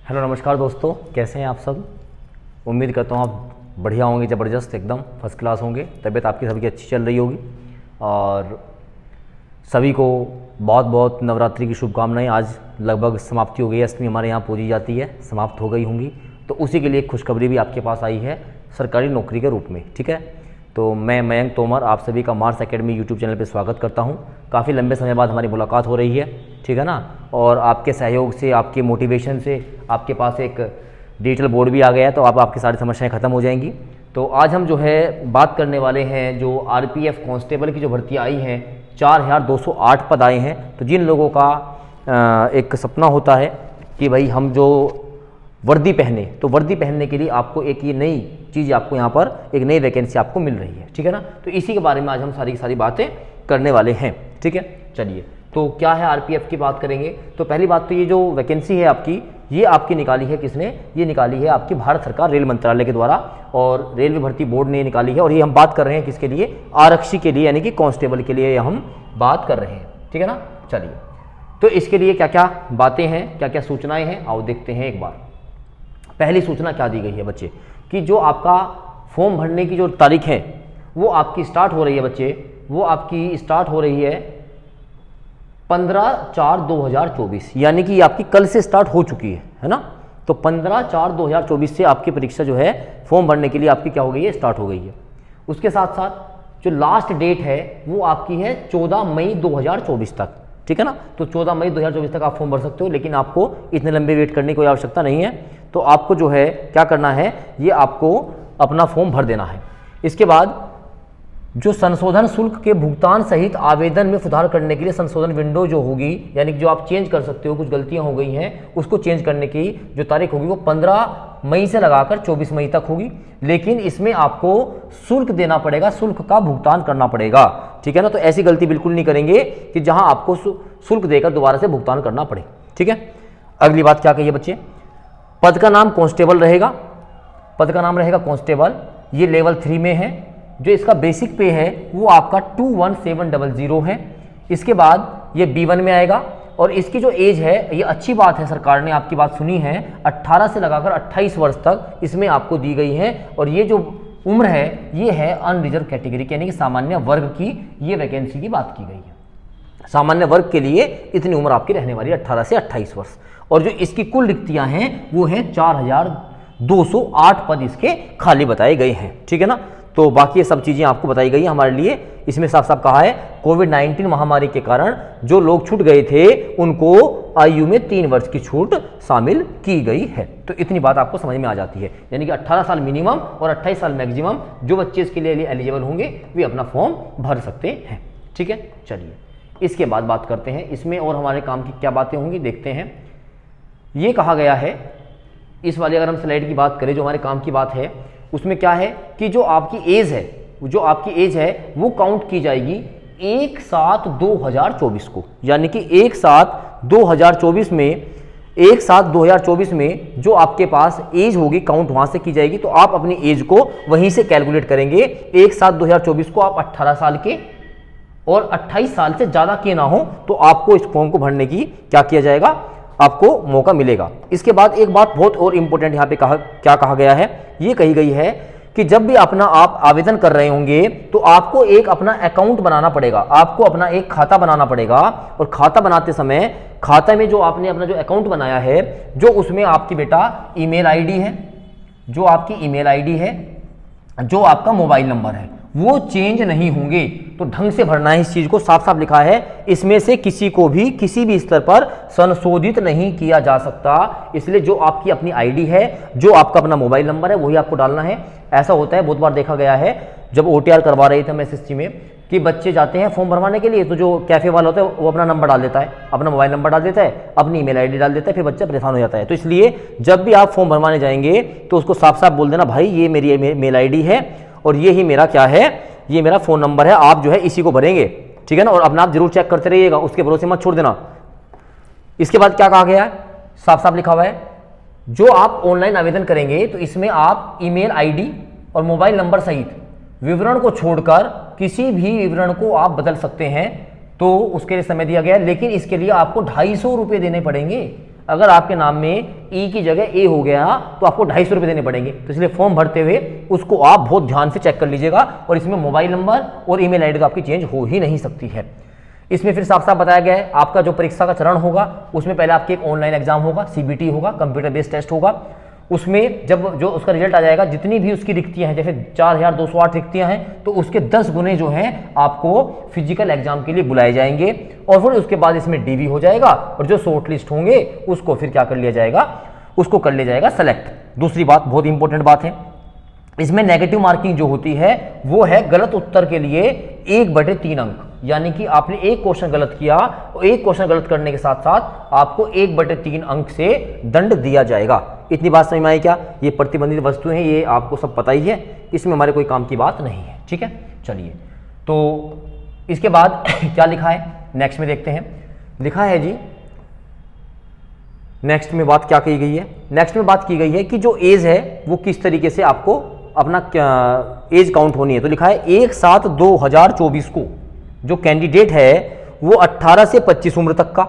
Hello नमस्कार दोस्तों, कैसे हैं आप सब। उम्मीद करता हूँ आप बढ़िया होंगे, ज़बरदस्त एकदम फर्स्ट क्लास होंगे। तबीयत आपकी सभी की अच्छी चल रही होगी और सभी को बहुत बहुत नवरात्रि की शुभकामनाएं। आज लगभग समाप्ति हो गई है, अष्टमी हमारे यहाँ पूजी जाती है, समाप्त हो गई होंगी। तो उसी के लिए एक खुशखबरी भी आपके पास आई है सरकारी नौकरी के रूप में। ठीक है, तो मैं मयंक तोमर आप सभी का मार्स एकेडमी यूट्यूब चैनल पर स्वागत करता हूँ। काफ़ी लंबे समय बाद हमारी मुलाकात हो रही है, ठीक है ना। और आपके सहयोग से, आपके मोटिवेशन से आपके पास एक डिजिटल बोर्ड भी आ गया है, तो आपकी सारी समस्याएं ख़त्म हो जाएंगी। तो आज हम जो है बात करने वाले हैं, जो आरपीएफ कांस्टेबल की जो भर्ती आई हैं, 4208 पद आए हैं। तो जिन लोगों का एक सपना होता है कि भाई हम जो वर्दी पहने, तो वर्दी पहनने के लिए आपको एक ये नई चीज़, आपको यहाँ पर एक नई वैकेंसी आपको मिल रही है, ठीक है ना। तो इसी के बारे में आज हम सारी की सारी बातें करने वाले हैं, ठीक है। चलिए, तो क्या है आरपीएफ की बात करेंगे। तो पहली बात तो ये जो वैकेंसी है आपकी, ये आपकी निकाली है किसने, ये निकाली है आपकी भारत सरकार रेल मंत्रालय के द्वारा और रेलवे भर्ती बोर्ड ने निकाली है। और ये हम बात कर रहे हैं किसके लिए, आरक्षी के लिए, यानी कि कांस्टेबल के लिए हम बात कर रहे हैं, ठीक है ना। चलिए, तो इसके लिए क्या क्या बातें हैं, क्या क्या सूचनाएं हैं, आओ देखते हैं एक बार। पहली सूचना क्या दी गई है बच्चे, कि जो आपका फॉर्म भरने की जो तारीख है वो आपकी स्टार्ट हो रही है बच्चे, वो आपकी स्टार्ट हो रही है 15/4/2024, यानी कि आपकी कल से स्टार्ट हो चुकी है ना। तो 15/4/2024 से आपकी परीक्षा जो है फॉर्म भरने के लिए आपकी क्या हो गई है, स्टार्ट हो गई है। उसके साथ साथ जो लास्ट डेट है वो आपकी है 14 मई 2024 तक, ठीक है ना। तो 14 मई 2024 तक आप फॉर्म भर सकते हो, लेकिन आपको इतने लंबे वेट करने की कोई आवश्यकता नहीं है। तो आपको जो है क्या करना है, ये आपको अपना फॉर्म भर देना है। इसके बाद जो संशोधन शुल्क के भुगतान सहित आवेदन में सुधार करने के लिए संशोधन विंडो जो होगी, यानी कि जो आप चेंज कर सकते हो, कुछ गलतियां हो गई हैं उसको चेंज करने की जो तारीख होगी वो 15 मई से लगाकर 24 मई तक होगी। लेकिन इसमें आपको शुल्क देना पड़ेगा, शुल्क का भुगतान करना पड़ेगा, ठीक है ना। तो ऐसी गलती बिल्कुल नहीं करेंगे कि जहां आपको शुल्क देकर दोबारा से भुगतान करना पड़े, ठीक है। अगली बात क्या कही बच्चे, पद का नाम कांस्टेबल रहेगा, पद का नाम रहेगा कांस्टेबल। ये लेवल 3 में है। जो इसका बेसिक पे है वो आपका 21700 है। इसके बाद ये B1 में आएगा और इसकी जो एज है, ये अच्छी बात है, सरकार ने आपकी बात सुनी है, 18 से लगाकर 28 वर्ष तक इसमें आपको दी गई है। और ये जो उम्र है ये है अनरिजर्व कैटेगरी, यानी कि सामान्य वर्ग की ये वैकेंसी की बात की गई है। सामान्य वर्ग के लिए इतनी उम्र आपकी रहने वाली है, 18 से 28 वर्ष। और जो इसकी कुल रिक्तियां हैं वो है 4208 पद इसके खाली बताए गए हैं, ठीक है ना। तो बाकी ये सब चीज़ें आपको बताई गई है हमारे लिए। इसमें साफ साफ कहा है कोविड-19 महामारी के कारण जो लोग छूट गए थे उनको आयु में 3 वर्ष की छूट शामिल की गई है। तो इतनी बात आपको समझ में आ जाती है, यानी कि 18 साल मिनिमम और 28 साल मैक्सिमम जो बच्चे इसके लिए एलिजिबल होंगे वे अपना फॉर्म भर सकते हैं, ठीक है। चलिए, इसके बाद बात करते हैं इसमें और हमारे काम की क्या बातें होंगी, देखते हैं। ये कहा गया है, इस वाली अगर हम स्लाइड की बात करें, जो हमारे काम की बात है, उसमें क्या है कि जो आपकी एज है, जो आपकी एज है वो काउंट की जाएगी 1/7/2024 को, यानी कि 1/7/2024 में, 1/7/2024 में जो आपके पास एज होगी काउंट वहां से की जाएगी। तो आप अपनी एज को वहीं से कैलकुलेट करेंगे। 1/7/2024 को आप 18 साल के और 28 साल से ज्यादा के ना हो तो आपको इस फॉर्म को भरने की क्या किया जाएगा, आपको मौका मिलेगा। इसके बाद एक बात बहुत और इंपॉर्टेंट यहाँ पे क्या कहा गया है, ये कही गई है कि जब भी अपना आप आवेदन कर रहे होंगे तो आपको एक अपना अकाउंट बनाना पड़ेगा, आपको अपना एक खाता बनाना पड़ेगा। और खाता बनाते समय खाते में जो आपने अपना जो अकाउंट बनाया है, जो उसमें आपकी बेटा ईमेल आईडी है, जो आपकी ईमेल आईडी है, जो आपका मोबाइल नंबर है, वो चेंज नहीं होंगे। तो ढंग से भरना है, इस चीज को साफ साफ लिखा है, इसमें से किसी को भी किसी भी स्तर पर संशोधित नहीं किया जा सकता। इसलिए जो आपकी अपनी आईडी है, जो आपका अपना मोबाइल नंबर है, वही आपको डालना है। ऐसा होता है, बहुत बार देखा गया है, जब OTR करवा रहे थे हम SSC में, कि बच्चे जाते हैं फॉर्म भरवाने के लिए, तो जो कैफे वाला होता है वो अपना नंबर डाल देता है, अपना मोबाइल नंबर डाल देता है, अपनी ईमेल आईडी डाल देता है, फिर बच्चा परेशान हो जाता है। तो इसलिए जब भी आप फॉर्म भरवाने जाएंगे तो उसको साफ साफ बोल देना, भाई ये मेरी मेल आईडी है और ये ही मेरा क्या है, ये मेरा फोन नंबर है, आप जो है इसी को भरेंगे, ठीक है ना। और अपना आप जरूर चेक करते रहिएगा, उसके भरोसे मत छोड़ देना। इसके बाद क्या कहा गया है, साफ साफ लिखा हुआ है, जो आप ऑनलाइन आवेदन करेंगे तो इसमें आप ईमेल आईडी और मोबाइल नंबर सहित विवरण को छोड़कर किसी भी विवरण को आप बदल सकते हैं। तो उसके लिए समय दिया गया है, लेकिन इसके लिए आपको 250 रुपये देने पड़ेंगे। अगर आपके नाम में ई की जगह ए हो गया तो आपको 250 रुपये देने पड़ेंगे। तो इसलिए फॉर्म भरते हुए उसको आप बहुत ध्यान से चेक कर लीजिएगा। और इसमें मोबाइल नंबर और ईमेल आईडी तो आपकी चेंज हो ही नहीं सकती है। इसमें फिर साफ साफ बताया गया है आपका जो परीक्षा का चरण होगा उसमें पहले आपके एक ऑनलाइन एग्जाम होगा, सीबीटी होगा, कंप्यूटर बेस्ड टेस्ट होगा। उसमें जब जो उसका रिजल्ट आ जाएगा, जितनी भी उसकी रिक्तियां हैं, जैसे 4208 रिक्तियां हैं, तो उसके 10 गुने जो हैं आपको फिजिकल एग्जाम के लिए बुलाए जाएंगे। और फिर उसके बाद इसमें डीवी हो जाएगा और जो शॉर्ट लिस्ट होंगे उसको फिर क्या कर लिया जाएगा, उसको कर लिया जाएगा सेलेक्ट। दूसरी बात, बहुत इंपॉर्टेंट बात है, इसमें नेगेटिव मार्किंग जो होती है वो है गलत उत्तर के लिए 1/3 अंक। यानी कि आपने एक क्वेश्चन गलत किया और एक क्वेश्चन गलत करने के साथ साथ आपको 1/3 अंक से दंड दिया जाएगा। इतनी बात समझ में आई क्या? ये प्रतिबंधित वस्तु है, ये आपको सब पता ही है, इसमें हमारे कोई काम की बात नहीं है। ठीक है, चलिए तो इसके बाद क्या लिखा है नेक्स्ट में देखते हैं। लिखा है जी, नेक्स्ट में बात क्या कही गई है? नेक्स्ट में बात की गई है कि जो एज है वो किस तरीके से आपको अपना एज काउंट होनी है। तो लिखा है 1/7/2024 को जो कैंडिडेट है वो 18 से 25 उम्र तक का,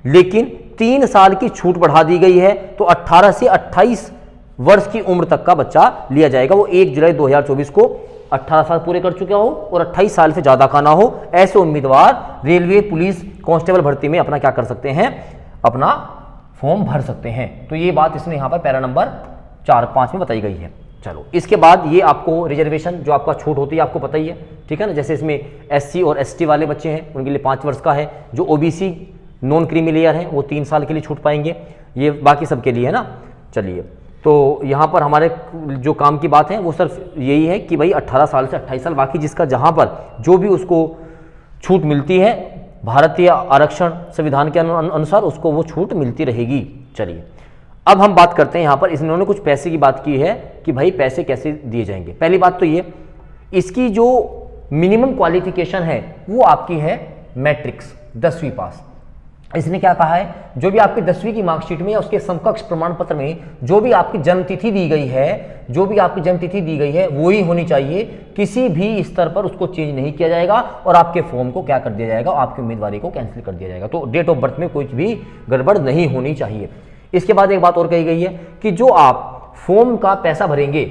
लेकिन 3 साल की छूट बढ़ा दी गई है, तो 18 से 28 वर्ष की उम्र तक का बच्चा लिया जाएगा। वो 1 जुलाई 2024 को 18 साल पूरे कर चुका हो और 28 साल से ज़्यादा का ना हो, ऐसे उम्मीदवार रेलवे, पुलिस, कांस्टेबल भर्ती में अपना क्या कर सकते हैं, अपना फॉर्म भर सकते हैं। तो ये बात इसने यहाँ पर पैरा नंबर 4-5 में बताई गई है। चलो इसके बाद ये आपको रिजर्वेशन जो आपका छूट होती है आपको पता ही है, ठीक है ना। जैसे इसमें SC और ST वाले बच्चे हैं उनके लिए 5 वर्ष का है, जो OBC नॉन क्रीमी लेयर हैं वो 3 साल के लिए छूट पाएंगे, ये बाकी सबके लिए है ना। चलिए तो यहाँ पर हमारे जो काम की बात है वो सिर्फ यही है कि भाई 18 साल से 28 साल, बाकी जिसका जहाँ पर जो भी उसको छूट मिलती है भारतीय आरक्षण संविधान के अनुसार उसको वो छूट मिलती रहेगी। चलिए अब हम बात करते हैं यहाँ पर इन्होंने कुछ पैसे की बात की है कि भाई पैसे कैसे दिए जाएंगे। पहली बात तो ये, इसकी जो मिनिमम क्वालिफिकेशन है वो आपकी है मैट्रिक्स 10वीं पास। इसने क्या कहा है, जो भी आपकी 10वीं की मार्कशीट में या उसके समकक्ष प्रमाण पत्र में जो भी आपकी जन्मतिथि दी गई है, जो भी आपकी जन्मतिथि दी गई है वो ही होनी चाहिए, किसी भी स्तर पर उसको चेंज नहीं किया जाएगा और आपके फॉर्म को क्या कर दिया जाएगा, आपकी उम्मीदवारी को कैंसिल कर दिया जाएगा। तो डेट ऑफ बर्थ में कोई भी गड़बड़ नहीं होनी चाहिए। इसके बाद एक बात और कही गई है कि जो आप फॉर्म का पैसा भरेंगे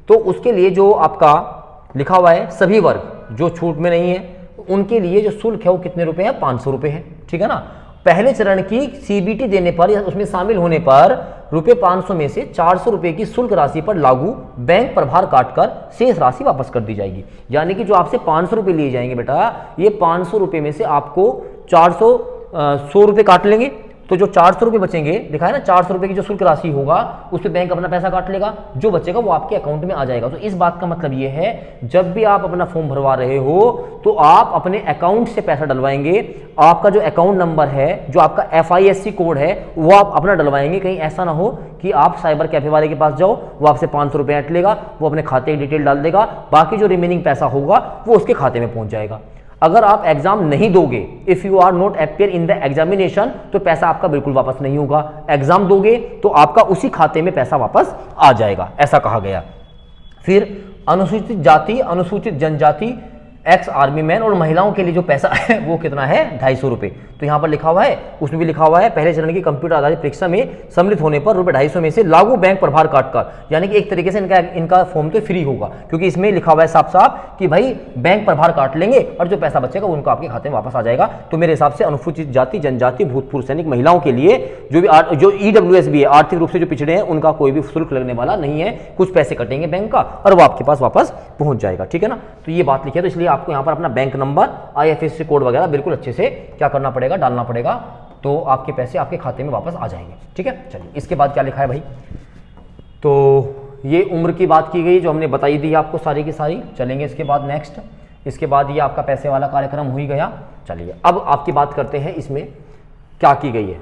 तो उसके लिए जो आपका लिखा हुआ है सभी वर्ग जो छूट में नहीं है उनके लिए जो शुल्क है वो कितने रुपए है, 500 रुपए है, ठीक है ना। पहले चरण की CBT देने पर या उसमें शामिल होने पर रुपए 500 में से 400 रुपए की शुल्क राशि पर लागू बैंक प्रभार काटकर शेष राशि वापस कर दी जाएगी। यानी कि जो आपसे 500 रुपए लिए जाएंगे बेटा, ये 500 रुपए में से आपको 100 रुपए काट लेंगे, तो जो 400 रुपये बचेंगे, लिखा है ना 400 रुपये की जो शुल्क राशि होगा उस पर बैंक अपना पैसा काट लेगा, जो बचेगा वो आपके अकाउंट में आ जाएगा। तो इस बात का मतलब ये है जब भी आप अपना फॉर्म भरवा रहे हो तो आप अपने अकाउंट से पैसा डलवाएंगे। आपका जो अकाउंट नंबर है, जो आपका FISC कोड है वो आप अपना डलवाएंगे। कहीं ऐसा ना हो कि आप साइबर कैफे वाले के पास जाओ, वो आपसे 500 रुपये ऐंठ लेगा, वो अपने खाते की डिटेल डाल देगा, बाकी जो रिमेनिंग पैसा होगा वो उसके खाते में पहुंच जाएगा। अगर आप एग्जाम नहीं दोगे, if you are not appear in the examination, तो पैसा आपका बिल्कुल वापस नहीं होगा। एग्जाम दोगे तो आपका उसी खाते में पैसा वापस आ जाएगा, ऐसा कहा गया। फिर अनुसूचित जाति, अनुसूचित जनजाति, एक्स आर्मी मैन और महिलाओं के लिए जो पैसा है वो कितना है, 250 रुपये। तो यहाँ पर लिखा हुआ है, उसमें भी लिखा हुआ है पहले चरण की कंप्यूटर आधारित परीक्षा में सम्मिलित होने पर रुपये 250 में से लागू बैंक प्रभार काटकर, यानी कि एक तरीके से इनका फॉर्म तो फ्री होगा, क्योंकि इसमें लिखा हुआ है साफ साफ कि भाई बैंक प्रभार काट लेंगे और जो पैसा बचेगा उनको आपके खाते में वापस आ जाएगा। तो मेरे हिसाब से अनुसूचित जाति, जनजाति, भूतपूर्व सैनिक, महिलाओं के लिए जो EWS भी है, आर्थिक रूप से जो पिछड़े हैं, उनका कोई भी शुल्क लगने वाला नहीं है। कुछ पैसे कटेंगे बैंक का और वो आपके पास वापस पहुंच जाएगा, ठीक है ना। तो ये बात लिखी है, तो इसलिए आपको यहाँ पर अपना बैंक नंबर, IFSC कोड वगैरह बिल्कुल अच्छे से क्या करना पड़ेगा, डालना पड़ेगा, तो आपके पैसे आपके खाते में वापस आ जाएंगे, ठीक है। चलिए इसके बाद क्या लिखा है भाई, तो ये उम्र की बात की गई जो हमने बताई दी आपको सारी की सारी। चलेंगे इसके बाद नेक्स्ट, इसके बाद ये आपका पैसे वाला कार्यक्रम हो ही गया। चलिए अब आपकी बात करते हैं इसमें क्या की गई है।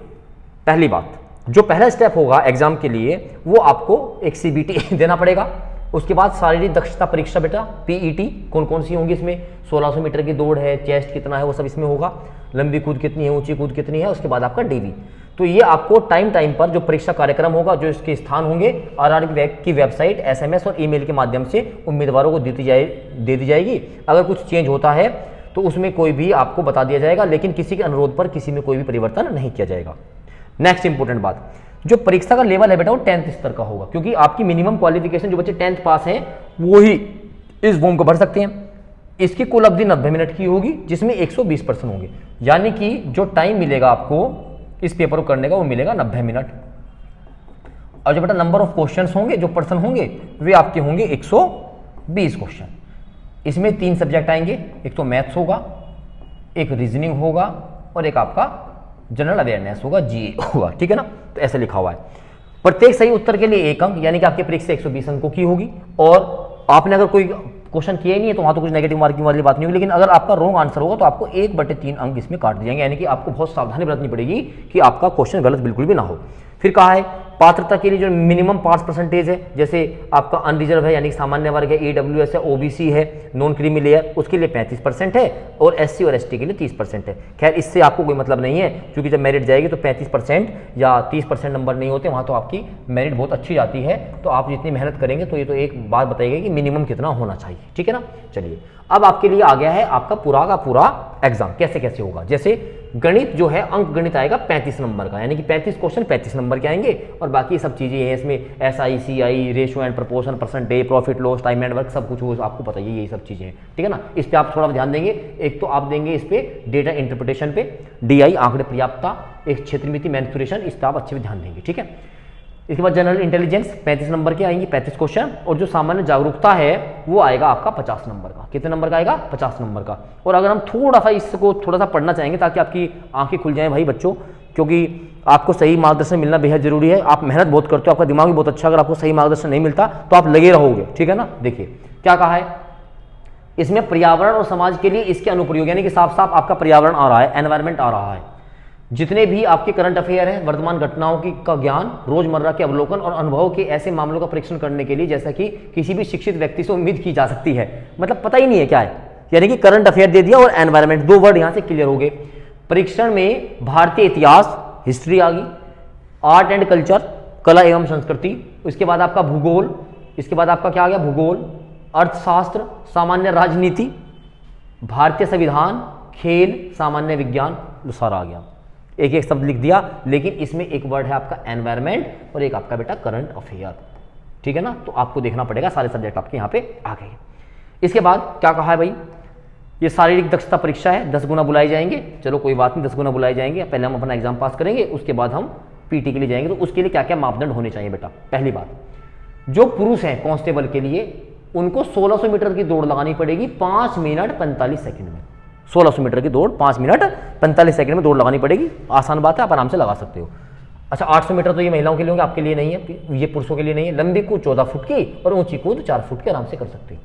पहली बात, जो पहला स्टेप होगा एग्जाम के लिए वो आपको एक CBT देना पड़ेगा। उसके बाद शारीरिक दक्षता परीक्षा बेटा, PET कौन कौन सी होंगी इसमें, 1600 मीटर की दौड़ है, चेस्ट कितना है वो सब इसमें होगा, लंबी कूद कितनी है, ऊंची कूद कितनी है, उसके बाद आपका DV। तो ये आपको टाइम पर जो परीक्षा कार्यक्रम होगा, जो इसके स्थान होंगे, RRB की वेबसाइट, SMS और ईमेल के माध्यम से उम्मीदवारों को दे दी जाएगी। अगर कुछ चेंज होता है तो उसमें कोई भी आपको बता दिया जाएगा, लेकिन किसी के अनुरोध पर किसी में कोई भी परिवर्तन नहीं किया जाएगा। नेक्स्ट इंपॉर्टेंट बात, जो परीक्षा का लेवल है बेटा वो 10th स्तर का होगा, क्योंकि आपकी मिनिमम क्वालिफिकेशन जो बच्चे 10th पास हैं वो ही इस फॉर्म को भर सकते हैं। इसकी कुल अवधि 90 मिनट की होगी, जिसमें 120% होंगे, यानी कि जो टाइम मिलेगा आपको इस पेपर को करने का वो मिलेगा 90 मिनट। और जो बेटा नंबर ऑफ क्वेश्चंस होंगे, जो पर्सन होंगे वे आपके होंगे 120 क्वेश्चन। इसमें 3 सब्जेक्ट आएंगे, एक तो मैथ्स होगा, एक रीजनिंग होगा और एक आपका जनरल अवेयरनेस होगा, जीए होगा, ठीक है ना। तो ऐसे लिखा हुआ है, प्रत्येक सही उत्तर के लिए 1 अंक, यानी कि आपकी परीक्षा 120 अंकों की होगी। और आपने अगर कोई क्वेश्चन किया ही नहीं है तो वहां तो कुछ नेगेटिव मार्किंग वाली बात नहीं होगी, लेकिन अगर आपका रॉन्ग आंसर होगा तो आपको 1/3 अंक इसमें काट दिए जाएंगे, यानी कि आपको बहुत सावधानी बरतनी पड़ेगी कि आपका क्वेश्चन गलत बिल्कुल भी ना हो। फिर कहा है पात्रता के लिए जो मिनिमम पास परसेंटेज है, जैसे आपका अनरिजर्व है यानी कि सामान्य वर्ग है, ईडब्ल्यूएस है, ओबीसी है, नॉन क्रीमी लेयर, उसके लिए 35% है और एससी और एसटी के लिए 30% है। खैर इससे आपको कोई मतलब नहीं है, क्योंकि जब मेरिट जाएगी तो 35% या 30% नंबर नहीं होते, वहाँ तो आपकी मेरिट बहुत अच्छी जाती है। तो आप जितनी मेहनत करेंगे तो ये तो एक बात बताइएगा कि मिनिमम कितना होना चाहिए, ठीक है ना। चलिए अब आपके लिए आ गया है आपका पूरा का पूरा एग्जाम कैसे कैसे होगा। जैसे गणित जो है, अंक गणित आएगा 35 नंबर का, यानी कि 35 क्वेश्चन 35 नंबर के आएंगे और बाकी सब चीज़ें हैं इसमें, SI CI, ratio and proportion, percentage, profit loss, time and work, सब कुछ आपको पता ही है, यही सब चीज़ें हैं, ठीक है ना। इस पर आप थोड़ा ध्यान देंगे। एक तो आप देंगे इस पर डेटा इंटरप्रिटेशन पे, DI आंकड़े पर्याप्तता, एक क्षेत्रमिति मैन्सुरेशन, इस पर आप अच्छे से ध्यान देंगे, ठीक है। इसके बाद जनरल इंटेलिजेंस 35 नंबर के आएंगे 35 क्वेश्चन, और जो सामान्य जागरूकता है वो आएगा आपका 50 नंबर का। कितने नंबर का आएगा? 50 नंबर का। और अगर हम थोड़ा सा इसको थोड़ा सा पढ़ना चाहेंगे ताकि आपकी आंखें खुल जाएं भाई बच्चों, क्योंकि आपको सही मार्गदर्शन मिलना बेहद जरूरी है। आप मेहनत बहुत करते हो, आपका दिमाग भी बहुत अच्छा, अगर आपको सही मार्गदर्शन नहीं मिलता तो आप लगे रहोगे, ठीक है ना। देखिए क्या कहा है इसमें, पर्यावरण और समाज के लिए इसके अनुप्रयोग, यानी कि साफ साफ आपका पर्यावरण आ रहा है, एनवायरमेंट आ रहा है। जितने भी आपके करंट अफेयर हैं, वर्तमान घटनाओं की का ज्ञान, रोजमर्रा के अवलोकन और अनुभव के ऐसे मामलों का परीक्षण करने के लिए जैसा कि किसी भी शिक्षित व्यक्ति से उम्मीद की जा सकती है। मतलब पता ही नहीं है क्या है, यानी कि करंट अफेयर दे दिया और एनवायरमेंट, 2 वर्ड यहां से क्लियर हो गए। परीक्षण में भारतीय इतिहास, हिस्ट्री आ गई, आर्ट एंड कल्चर, कला एवं संस्कृति, उसके बाद आपका भूगोल, इसके बाद आपका क्या आ गया भूगोल, अर्थशास्त्र, सामान्य राजनीति, भारतीय संविधान, खेल, सामान्य विज्ञान, सारा आ गया। एक एक शब्द लिख दिया, लेकिन इसमें एक वर्ड है आपका एनवायरमेंट और एक आपका बेटा करंट अफेयर, ठीक है ना। तो आपको देखना पड़ेगा, सारे सब्जेक्ट आपके यहाँ पे आ गए। इसके बाद क्या कहा है भाई, ये शारीरिक दक्षता परीक्षा है, 10 गुना बुलाए जाएंगे। चलो कोई बात नहीं, 10 गुना बुलाए जाएंगे। पहले हम अपना एग्जाम पास करेंगे, उसके बाद हम पीटी के लिए जाएंगे। तो उसके लिए क्या क्या मापदंड होने चाहिए बेटा। पहली बात, जो पुरुष हैं कांस्टेबल के लिए, उनको 1600 मीटर की दौड़ लगानी पड़ेगी 5 मिनट 45 सेकंड में। 1600 मीटर की दौड़ 5 मिनट 45 सेकंड में दौड़ लगानी पड़ेगी। आसान बात है, आप आराम से लगा सकते हो। अच्छा 800 मीटर तो ये महिलाओं के लिए होंगे, आपके लिए नहीं है, ये पुरुषों के लिए नहीं है। लंबी कूद 14 फुट की और ऊंची कूद 4 फुट की आराम से कर सकते हैं।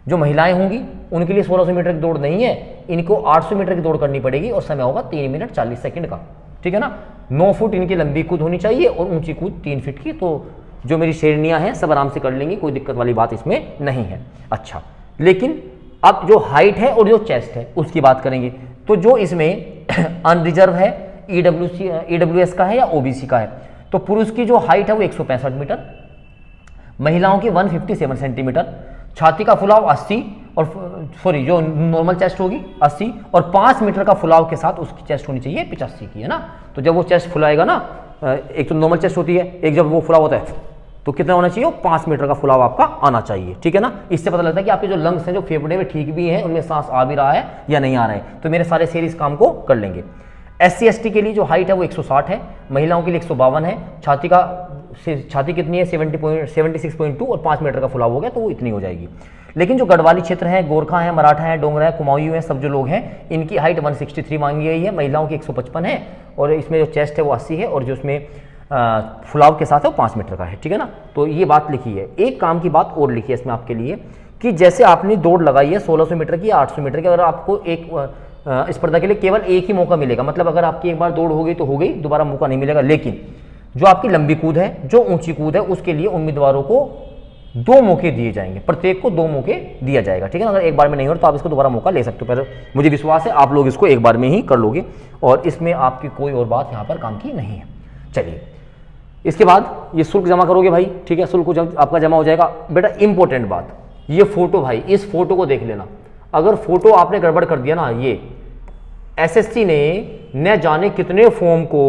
जो महिलाएं होंगी उनके लिए 1600 मीटर की दौड़ नहीं है, इनको 800 मीटर की दौड़ करनी पड़ेगी और समय होगा 3 मिनट 40 सेकंड का, ठीक है ना। 9 फुट इनकी लंबी कूद होनी चाहिए और ऊंची कूद 3 फीट की। तो जो मेरी श्रेणियां हैं सब आराम से कर लेंगी, कोई दिक्कत वाली बात इसमें नहीं है। अच्छा, लेकिन अब जो हाइट है और जो चेस्ट है उसकी बात करेंगे। तो जो इसमें अनरिजर्व है, ईडब्ल्यूएस का है या ओबीसी का है, तो पुरुष की जो हाइट है वो 165 मीटर, महिलाओं की 157 सेंटीमीटर, छाती का फुलाव 80 और सॉरी जो नॉर्मल चेस्ट होगी 80 और 5 मीटर का फुलाव के साथ उसकी चेस्ट होनी चाहिए 85 की, है ना। तो जब वो चेस्ट फुलाएगा ना, एक तो नॉर्मल चेस्ट होती है, एक जब वो फुलाव होता है तो कितना होना चाहिए, 5 मीटर का फुलाव आपका आना चाहिए, ठीक है ना। इससे पता लगता है कि आपके जो लंग्स हैं, जो फेफड़े में ठीक भी हैं, उनमें सांस आ भी रहा है या नहीं आ रहा है। तो मेरे सारे शेर इस काम को कर लेंगे। SC ST के लिए जो हाइट है वो 160 है, महिलाओं के लिए 152 है, छाती कितनी है 76.2 और 5 मीटर का फुलाव हो गया तो वो इतनी हो जाएगी। लेकिन जो गढ़वाली क्षेत्र है, गोरखा है, मराठा है, डोंगरा है, कुमाऊं है, सब जो लोग हैं इनकी हाइट 163 मांगी गई है, महिलाओं की 155 है और इसमें जो चेस्ट है वो 80 है और जो उसमें फुलाव के साथ है वो 5 मीटर का है, ठीक है ना। तो ये बात लिखी है। एक काम की बात और लिखी है इसमें आपके लिए कि जैसे आपने दौड़ लगाई है 1600 मीटर की या 800 मीटर की, अगर आपको एक स्पर्धा के लिए केवल एक ही मौका मिलेगा, मतलब अगर आपकी एक बार दौड़ हो गई तो हो गई, दोबारा मौका नहीं मिलेगा। लेकिन जो आपकी लंबी कूद है, जो ऊंची कूद है, उसके लिए उम्मीदवारों को 2 मौके दिए जाएंगे, प्रत्येक को 2 मौके दिया जाएगा, ठीक है ना। अगर एक बार में नहीं हो तो आप इसको दोबारा मौका ले सकते हो, पर मुझे विश्वास है आप लोग इसको एक बार में ही कर लोगे और इसमें आपकी कोई और बात यहाँ पर काम की नहीं है। चलिए इसके बाद ये शुल्क जमा करोगे भाई, ठीक है। शुल्क जब आपका जमा हो जाएगा बेटा, इंपॉर्टेंट बात, ये फोटो भाई, इस फोटो को देख लेना। अगर फोटो आपने गड़बड़ कर दिया ना, ये SSC ने न जाने कितने फॉर्म को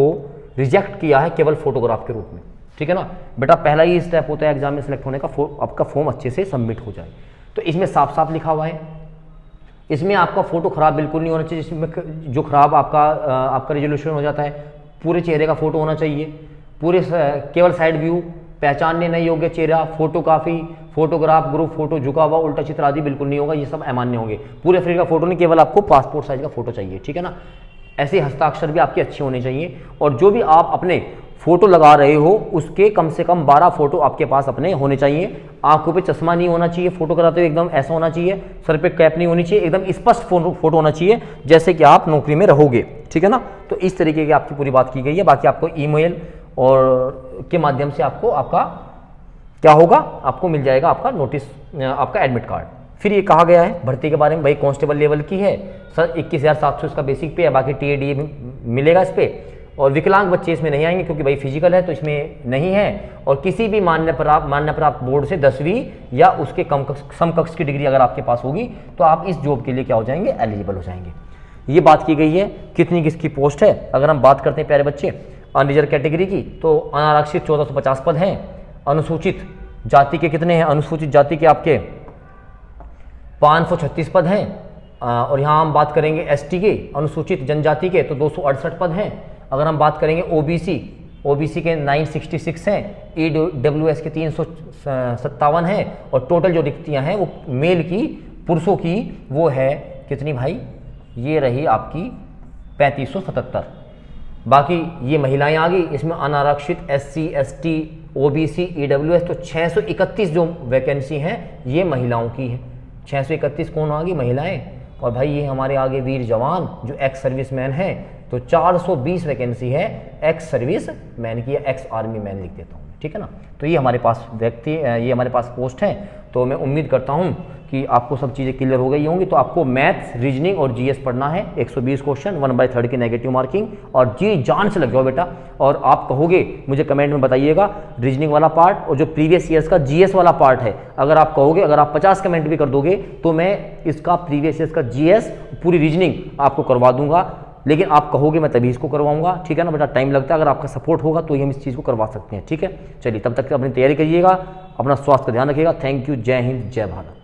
रिजेक्ट किया है केवल फोटोग्राफ के रूप में, ठीक है ना बेटा। पहला ही स्टेप होता है एग्जाम में सिलेक्ट होने का, आपका फॉर्म अच्छे से सबमिट हो जाए। तो इसमें साफ साफ लिखा हुआ है, इसमें आपका फोटो खराब बिल्कुल नहीं होना चाहिए, जिसमें जो खराब आपका रेजोल्यूशन हो जाता है, पूरे चेहरे का फोटो होना चाहिए, पूरे केवल साइड व्यू, पहचानने नहीं योग्य चेहरा, फोटो काफ़ी, फोटोग्राफ, ग्रुप फोटो, झुका हुआ, उल्टा चित्र आदि बिल्कुल नहीं होगा, ये सब अमान्य होंगे। पूरे शरीर का फोटो नहीं, केवल आपको पासपोर्ट साइज का फोटो चाहिए, ठीक है ना। ऐसे हस्ताक्षर भी आपके अच्छे होने चाहिए, और जो भी आप अपने फोटो लगा रहे हो उसके कम से कम 12 फोटो आपके पास अपने होने चाहिए। आंखों पे चश्मा नहीं होना चाहिए, फोटो कराते हुए एकदम ऐसा होना चाहिए, सर पे कैप नहीं होनी चाहिए, एकदम स्पष्ट फोटो होना चाहिए जैसे कि आप नौकरी में रहोगे, ठीक है ना। तो इस तरीके की आपकी पूरी बात की गई है। बाकी आपको ईमेल और के माध्यम से आपका क्या होगा, आपको मिल जाएगा आपका नोटिस, आपका एडमिट कार्ड। फिर ये कहा गया है भर्ती के बारे में, भाई कांस्टेबल लेवल की है सर, 21,700 इसका बेसिक पे है, बाकी TAD मिलेगा इस पर। और विकलांग बच्चे इसमें नहीं आएंगे क्योंकि भाई फिजिकल है तो इसमें नहीं है। और किसी भी मान्य प्राप्त बोर्ड से 10वीं या उसके समकक्ष की डिग्री अगर आपके पास होगी तो आप इस जॉब के लिए क्या हो जाएंगे, एलिजिबल हो जाएंगे। ये बात की गई है। कितनी किसकी पोस्ट है, अगर हम बात करते हैं प्यारे बच्चे अनरिजर्व कैटेगरी की, तो अनारक्षित 1450 पद हैं। अनुसूचित जाति के कितने हैं, अनुसूचित जाति के आपके 536 पद हैं। और यहाँ हम बात करेंगे ST के, अनुसूचित जनजाति के, तो 268 पद हैं। अगर हम बात करेंगे OBC के 966 हैं, EWS के 357 हैं, और टोटल जो रिक्तियाँ हैं वो मेल की, पुरुषों की वो है कितनी भाई, ये रही आपकी 3577। बाकी ये महिलाएं आ गई, इसमें अनारक्षित SC ST OBC EWS, तो 631 जो वैकेंसी हैं ये महिलाओं की है। 631 कौन आ गई, महिलाएं। और भाई ये हमारे आगे वीर जवान जो एक्स सर्विस मैन हैं, तो 420 वैकेंसी है एक्स सर्विस मैन की, या एक्स आर्मी मैन लिख देता हूँ, ठीक है ना। तो ये हमारे पास ये हमारे पास पोस्ट हैं। तो मैं उम्मीद करता हूँ कि आपको सब चीज़ें क्लियर हो गई होंगी। तो आपको मैथ्स, रीजनिंग और GS पढ़ना है, 120 क्वेश्चन, 1/3 की नेगेटिव मार्किंग, और जी जान से लग जाओ बेटा। और आप कहोगे, मुझे कमेंट में बताइएगा रीजनिंग वाला पार्ट और जो प्रीवियस ईयर्स का GS वाला पार्ट है, अगर आप कहोगे, अगर आप 50 कमेंट भी कर दोगे तो मैं इसका प्रीवियस ईयर्स का GS पूरी रीजनिंग आपको करवा दूंगा। लेकिन आप कहोगे मैं तभी इसको करवाऊंगा, ठीक है ना बेटा। टाइम लगता है, अगर आपका सपोर्ट होगा तो ही हम इस चीज़ को करवा सकते हैं, ठीक है। चलिए तब तक अपनी तैयारी करिएगा, अपना स्वास्थ्य का ध्यान रखिएगा। थैंक यू, जय हिंद, जय भारत।